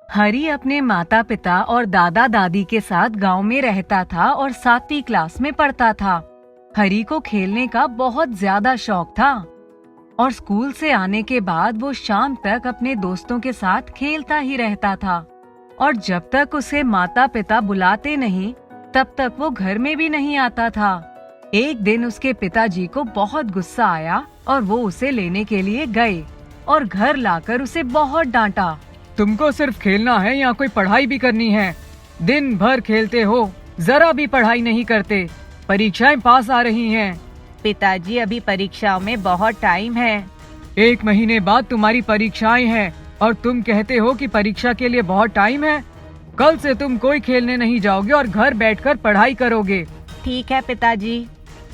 हरी अपने माता पिता और दादा दादी के साथ गांव में रहता था और 7वीं क्लास में पढ़ता था। हरी को खेलने का बहुत ज्यादा शौक था और स्कूल से आने के बाद वो शाम तक अपने दोस्तों के साथ खेलता ही रहता था। और जब तक उसे माता पिता बुलाते नहीं तब तक वो घर में भी नहीं आता था। एक दिन उसके पिताजी को बहुत गुस्सा आया और वो उसे लेने के लिए गए और घर लाकर उसे बहुत डांटा। तुमको सिर्फ खेलना है या कोई पढ़ाई भी करनी है? दिन भर खेलते हो, जरा भी पढ़ाई नहीं करते। परीक्षाएं पास आ रही हैं। पिताजी, अभी परीक्षाओं में बहुत टाइम है। 1 महीने बाद तुम्हारी परीक्षाएं हैं और तुम कहते हो कि परीक्षा के लिए बहुत टाइम है। कल से तुम कोई खेलने नहीं जाओगे और घर बैठकर पढ़ाई करोगे। ठीक है पिताजी।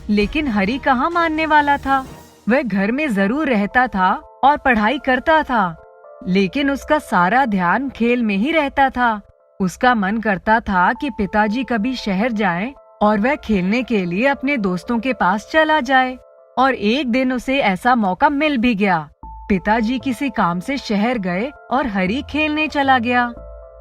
लेकिन हरी कहाँ मानने वाला था। वह घर में जरूर रहता था और पढ़ाई करता था, लेकिन उसका सारा ध्यान खेल में ही रहता था। उसका मन करता था कि पिताजी कभी शहर जाएं और वह खेलने के लिए अपने दोस्तों के पास चला जाए। और एक दिन उसे ऐसा मौका मिल भी गया। पिताजी किसी काम से शहर गए और हरी खेलने चला गया।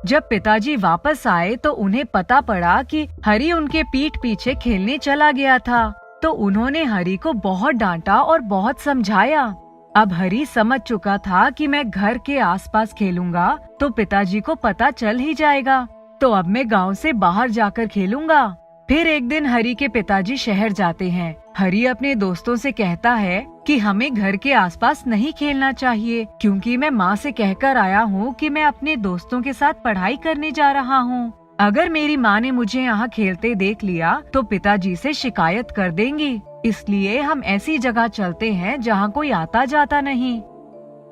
जब पिताजी वापस आए तो उन्हें पता पड़ा कि हरी उनके पीठ पीछे खेलने चला गया था। तो उन्होंने हरी को बहुत डांटा और बहुत समझाया। अब हरी समझ चुका था कि मैं घर के आसपास खेलूंगा तो पिताजी को पता चल ही जाएगा, तो अब मैं गांव से बाहर जाकर खेलूंगा। फिर एक दिन हरी के पिताजी शहर जाते हैं। हरी अपने दोस्तों से कहता है कि हमें घर के आसपास नहीं खेलना चाहिए, क्योंकि मैं माँ से कहकर आया हूँ कि मैं अपने दोस्तों के साथ पढ़ाई करने जा रहा हूँ। अगर मेरी माँ ने मुझे यहाँ खेलते देख लिया तो पिताजी से शिकायत कर देंगी, इसलिए हम ऐसी जगह चलते हैं जहाँ कोई आता जाता नहीं।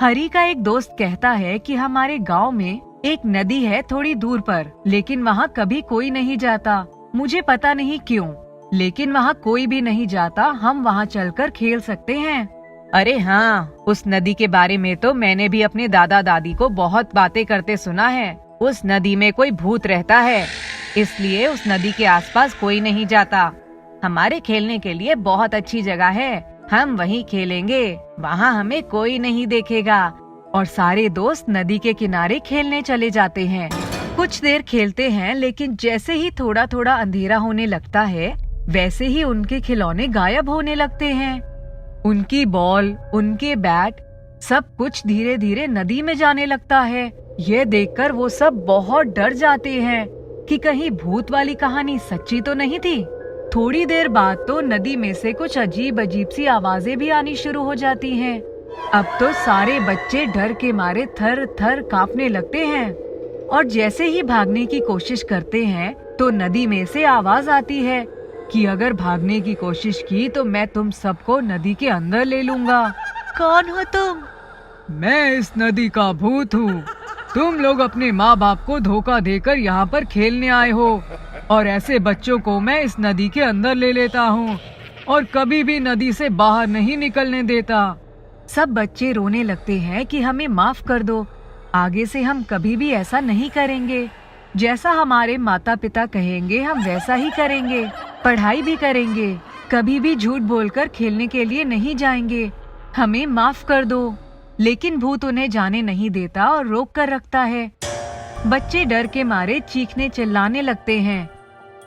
हरी का एक दोस्त कहता है कि हमारे गांव में एक नदी है थोड़ी दूर पर, लेकिन वहाँ कभी कोई नहीं जाता। मुझे पता नहीं क्यों, लेकिन वहाँ कोई भी नहीं जाता। हम वहाँ चलकर खेल सकते हैं। अरे हाँ, उस नदी के बारे में तो मैंने भी अपने दादा दादी को बहुत बातें करते सुना है। उस नदी में कोई भूत रहता है, इसलिए उस नदी के आसपास कोई नहीं जाता। हमारे खेलने के लिए बहुत अच्छी जगह है, हम वहीं खेलेंगे, वहाँ हमें कोई नहीं देखेगा। और सारे दोस्त नदी के किनारे खेलने चले जाते हैं। कुछ देर खेलते हैं, लेकिन जैसे ही थोड़ा थोड़ा अंधेरा होने लगता है वैसे ही उनके खिलौने गायब होने लगते हैं। उनकी बॉल, उनके बैट, सब कुछ धीरे धीरे नदी में जाने लगता है। ये देखकर वो सब बहुत डर जाते हैं कि कहीं भूत वाली कहानी सच्ची तो नहीं थी। थोड़ी देर बाद तो नदी में से कुछ अजीब अजीब सी आवाजें भी आनी शुरू हो जाती हैं। अब तो सारे बच्चे डर के मारे थर थर कांपने लगते हैं और जैसे ही भागने की कोशिश करते हैं तो नदी में से आवाज आती है कि अगर भागने की कोशिश की तो मैं तुम सबको नदी के अंदर ले लूंगा। कौन हो तुम? मैं इस नदी का भूत हूँ। तुम लोग अपने माँ बाप को धोखा देकर यहाँ पर खेलने आए हो और ऐसे बच्चों को मैं इस नदी के अंदर ले लेता हूँ और कभी भी नदी से बाहर नहीं निकलने देता। सब बच्चे रोने लगते हैं कि हमें माफ कर दो, आगे से हम कभी भी ऐसा नहीं करेंगे। जैसा हमारे माता पिता कहेंगे हम वैसा ही करेंगे, पढ़ाई भी करेंगे, कभी भी झूठ बोलकर खेलने के लिए नहीं जाएंगे, हमें माफ कर दो। लेकिन भूत उन्हें जाने नहीं देता और रोक कर रखता है। बच्चे डर के मारे चीखने चिल्लाने लगते हैं।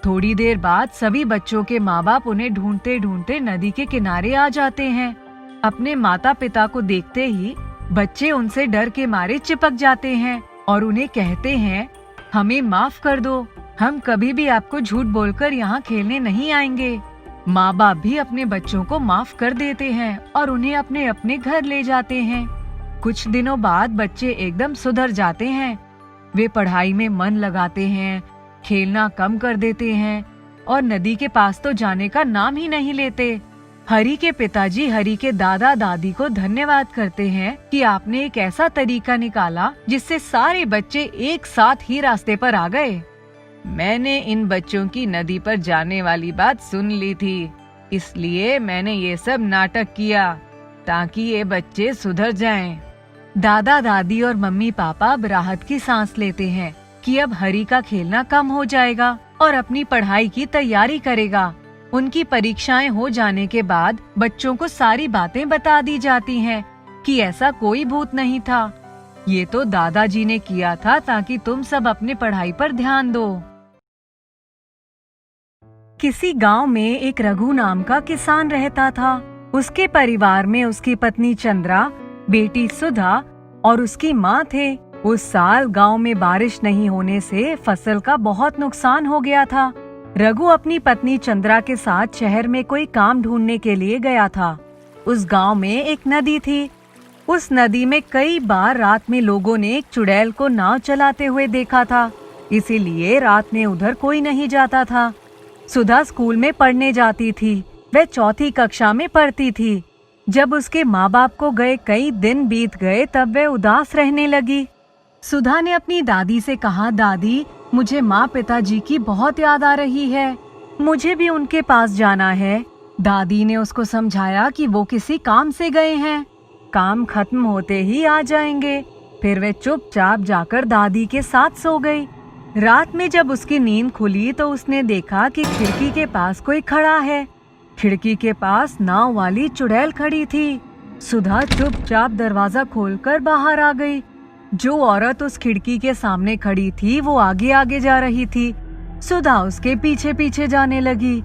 थोड़ी देर बाद सभी बच्चों के माँ बाप उन्हें ढूंढते ढूंढते नदी के किनारे आ जाते हैं। अपने माता पिता को देखते ही बच्चे उनसे डर के मारे चिपक जाते हैं और उन्हें कहते हैं, हमें माफ कर दो, हम कभी भी आपको झूठ बोलकर यहाँ खेलने नहीं आएंगे। माँ बाप भी अपने बच्चों को माफ कर देते हैं और उन्हें अपने अपने घर ले जाते हैं। कुछ दिनों बाद बच्चे एकदम सुधर जाते हैं। वे पढ़ाई में मन लगाते हैं, खेलना कम कर देते हैं और नदी के पास तो जाने का नाम ही नहीं लेते। हरी के पिताजी हरी के दादा दादी को धन्यवाद करते हैं कि आपने एक ऐसा तरीका निकाला जिससे सारे बच्चे एक साथ ही रास्ते पर आ गए। मैंने इन बच्चों की नदी पर जाने वाली बात सुन ली थी, इसलिए मैंने ये सब नाटक किया ताकि ये बच्चे सुधर जाएं। दादा दादी और मम्मी पापा अब राहत की सांस लेते हैं कि अब हरी का खेलना कम हो जाएगा और अपनी पढ़ाई की तैयारी करेगा। उनकी परीक्षाएं हो जाने के बाद बच्चों को सारी बातें बता दी जाती हैं कि ऐसा कोई भूत नहीं था। ये तो दादाजी ने किया था ताकि तुम सब अपने पढ़ाई पर ध्यान दो। किसी गांव में एक रघु नाम का किसान रहता था। उसके परिवार में उसकी पत्नी चंद्रा, बेटी सुधा और उसकी माँ थे। उस साल गांव में बारिश नहीं होने से फसल का बहुत नुकसान हो गया था। रघु अपनी पत्नी चंद्रा के साथ शहर में कोई काम ढूंढने के लिए गया था। उस गांव में एक नदी थी। उस नदी में कई बार रात में लोगों ने एक चुड़ैल को नाव चलाते हुए देखा था, इसीलिए रात में उधर कोई नहीं जाता था। सुधा स्कूल में पढ़ने जाती थी। वह चौथी कक्षा में पढ़ती थी। जब उसके माँ बाप को गए कई दिन बीत गए तब वह उदास रहने लगी। सुधा ने अपनी दादी से कहा, दादी, मुझे माँ पिताजी की बहुत याद आ रही है, मुझे भी उनके पास जाना है। दादी ने उसको समझाया कि वो किसी काम से गए हैं, काम खत्म होते ही आ जाएंगे। फिर वे चुपचाप जाकर दादी के साथ सो गई। रात में जब उसकी नींद खुली तो उसने देखा कि खिड़की के पास कोई खड़ा है। खिड़की के पास नाव वाली चुड़ैल खड़ी थी। सुधा चुपचाप दरवाजा खोलकर बाहर आ गई। जो औरत उस खिड़की के सामने खड़ी थी वो आगे आगे जा रही थी। सुधा उसके पीछे पीछे जाने लगी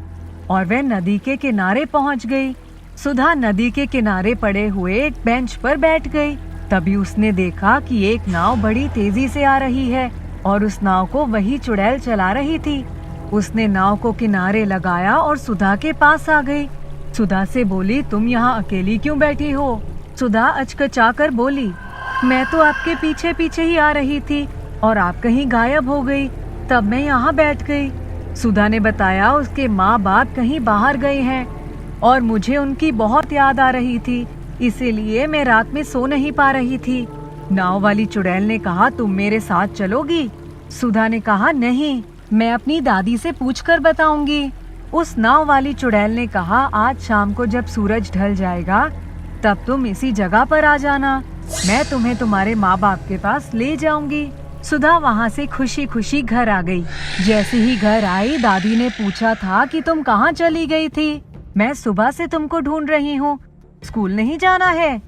और वह नदी के किनारे पहुंच गई। सुधा नदी के किनारे पड़े हुए एक बेंच पर बैठ गई। तभी उसने देखा कि एक नाव बड़ी तेजी से आ रही है और उस नाव को वही चुड़ैल चला रही थी। उसने नाव को किनारे लगाया और सुधा के पास आ गई। सुधा से बोली, तुम यहाँ अकेली क्यों बैठी हो? सुधा अचकचाकर बोली, मैं तो आपके पीछे पीछे ही आ रही थी और आप कहीं गायब हो गई, तब मैं यहाँ बैठ गई। सुधा ने बताया, उसके माँ बाप कहीं बाहर गए हैं और मुझे उनकी बहुत याद आ रही थी, इसीलिए मैं रात में सो नहीं पा रही थी। नाव वाली चुड़ैल ने कहा, तुम मेरे साथ चलोगी? सुधा ने कहा, नहीं, मैं अपनी दादी से पूछकर बताऊंगी। उस नाव वाली चुड़ैल ने कहा, आज शाम को जब सूरज ढल जाएगा तब तुम इसी जगह पर आ जाना, मैं तुम्हें तुम्हारे माँ बाप के पास ले जाऊंगी। सुधा वहाँ से खुशी खुशी घर आ गई। जैसे ही घर आई दादी ने पूछा था कि तुम कहाँ चली गई थी? मैं सुबह से तुमको ढूंढ रही हूँ। स्कूल नहीं जाना है?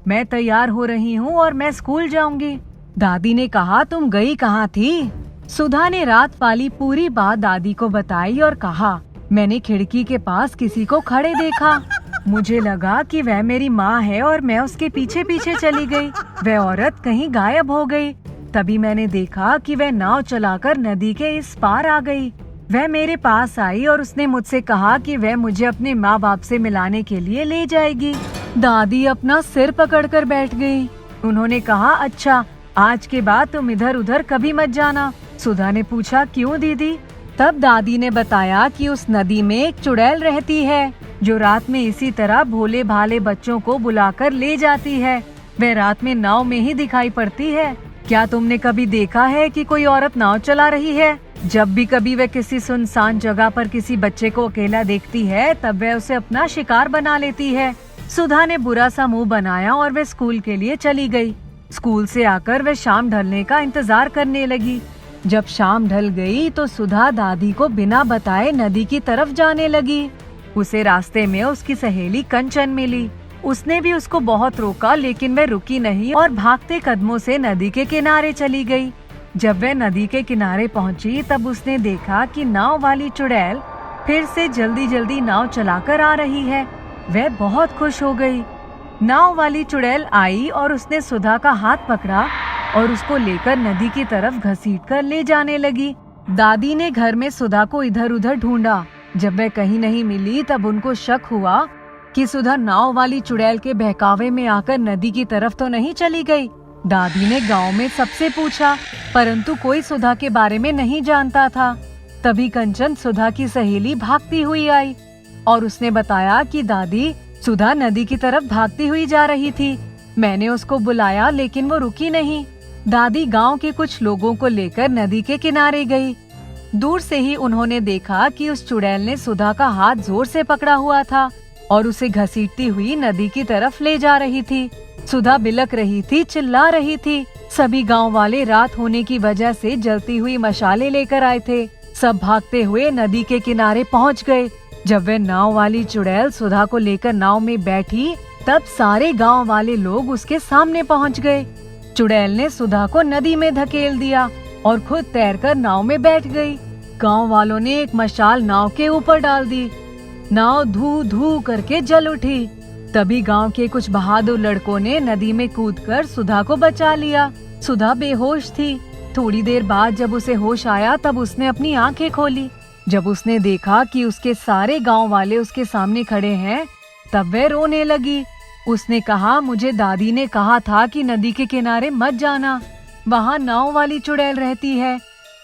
मैं तैयार हो रही हूँ और मैं स्कूल जाऊंगी। दादी ने कहा, तुम गई कहाँ थी? सुधा ने रात वाली पूरी बात दादी को बताई और कहा, मैंने खिड़की के पास किसी को खड़े देखा। मुझे लगा कि वह मेरी माँ है और मैं उसके पीछे पीछे चली गई। वह औरत कहीं गायब हो गई। तभी मैंने देखा कि वह नाव चलाकर नदी के इस पार आ गई। वह मेरे पास आई और उसने मुझसे कहा कि वह मुझे अपने माँ बाप से मिलाने के लिए ले जाएगी। दादी अपना सिर पकड़कर बैठ गई। उन्होंने कहा, अच्छा, आज के बाद तुम इधर उधर कभी मत जाना। सुधा ने पूछा, क्यों दीदी? तब दादी ने बताया कि उस नदी में एक चुड़ैल रहती है जो रात में इसी तरह भोले भाले बच्चों को बुलाकर ले जाती है। वह रात में नाव में ही दिखाई पड़ती है। क्या तुमने कभी देखा है कि कोई औरत नाव चला रही है? जब भी कभी वह किसी सुनसान जगह पर किसी बच्चे को अकेला देखती है तब वह उसे अपना शिकार बना लेती है। सुधा ने बुरा सा मुंह बनाया और वह स्कूल के लिए चली गई। स्कूल से आकर वह शाम ढलने का इंतजार करने लगी। जब शाम ढल गई तो सुधा दादी को बिना बताए नदी की तरफ जाने लगी। उसे रास्ते में उसकी सहेली कंचन मिली। उसने भी उसको बहुत रोका लेकिन वह रुकी नहीं और भागते कदमों से नदी के किनारे चली गई। जब वह नदी के किनारे पहुंची तब उसने देखा कि नाव वाली चुड़ैल फिर से जल्दी जल्दी नाव चलाकर आ रही है। वह बहुत खुश हो गई। नाव वाली चुड़ैल आई और उसने सुधा का हाथ पकड़ा और उसको लेकर नदी की तरफ घसीटकर ले जाने लगी। दादी ने घर में सुधा को इधर उधर ढूंढा। जब वह कहीं नहीं मिली तब उनको शक हुआ कि सुधा नाव वाली चुड़ैल के बहकावे में आकर नदी की तरफ तो नहीं चली गई। दादी ने गांव में सबसे पूछा, परंतु कोई सुधा के बारे में नहीं जानता था। तभी कंचन, सुधा की सहेली, भागती हुई आई और उसने बताया कि दादी, सुधा नदी की तरफ भागती हुई जा रही थी। मैंने उसको बुलाया लेकिन वो रुकी नहीं। दादी गांव के कुछ लोगों को लेकर नदी के किनारे गई। दूर से ही उन्होंने देखा कि उस चुड़ैल ने सुधा का हाथ जोर से पकड़ा हुआ था और उसे घसीटती हुई नदी की तरफ ले जा रही थी। सुधा बिलक रही थी, चिल्ला रही थी। सभी गांव वाले रात होने की वजह से जलती हुई मशालें लेकर आए थे। सब भागते हुए नदी के किनारे पहुंच गए। जब वह नाव वाली चुड़ैल सुधा को लेकर नाव में बैठी तब सारे गांव वाले लोग उसके सामने पहुंच गए। चुड़ैल ने सुधा को नदी में धकेल दिया और खुद तैरकर नाव में बैठ गई। गांव वालों ने एक मशाल नाव के ऊपर डाल दी। नाव धू धू करके जल उठी। तभी गांव के कुछ बहादुर लड़कों ने नदी में कूदकर सुधा को बचा लिया। सुधा बेहोश थी। थोड़ी देर बाद जब उसे होश आया तब उसने अपनी आंखें खोली। जब उसने देखा कि उसके सारे गांव वाले उसके सामने खड़े हैं, तब वह रोने लगी। उसने कहा, मुझे दादी ने कहा था कि नदी के किनारे मत जाना, वहाँ नाव वाली चुड़ैल रहती है।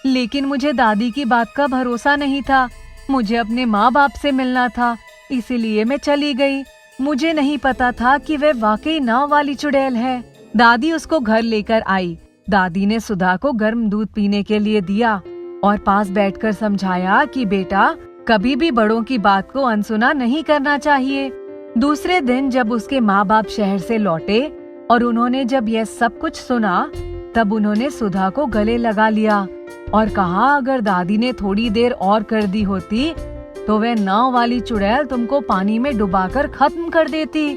लेकिन मुझे दादी की बात का भरोसा नहीं था। मुझे अपने माँ बाप से मिलना था, इसीलिए मैं चली गई। मुझे नहीं पता था कि वह वाकई नाव वाली चुड़ैल है। दादी उसको घर लेकर आई। दादी ने सुधा को गर्म दूध पीने के लिए दिया और पास बैठकर समझाया कि बेटा, कभी भी बड़ों की बात को अनसुना नहीं करना चाहिए। दूसरे दिन जब उसके माँ बाप शहर से लौटे और उन्होंने जब यह सब कुछ सुना, तब उन्होंने सुधा को गले लगा लिया और कहा, अगर दादी ने थोड़ी देर और कर दी होती तो वह नाव वाली चुड़ैल तुमको पानी में डुबाकर खत्म कर देती।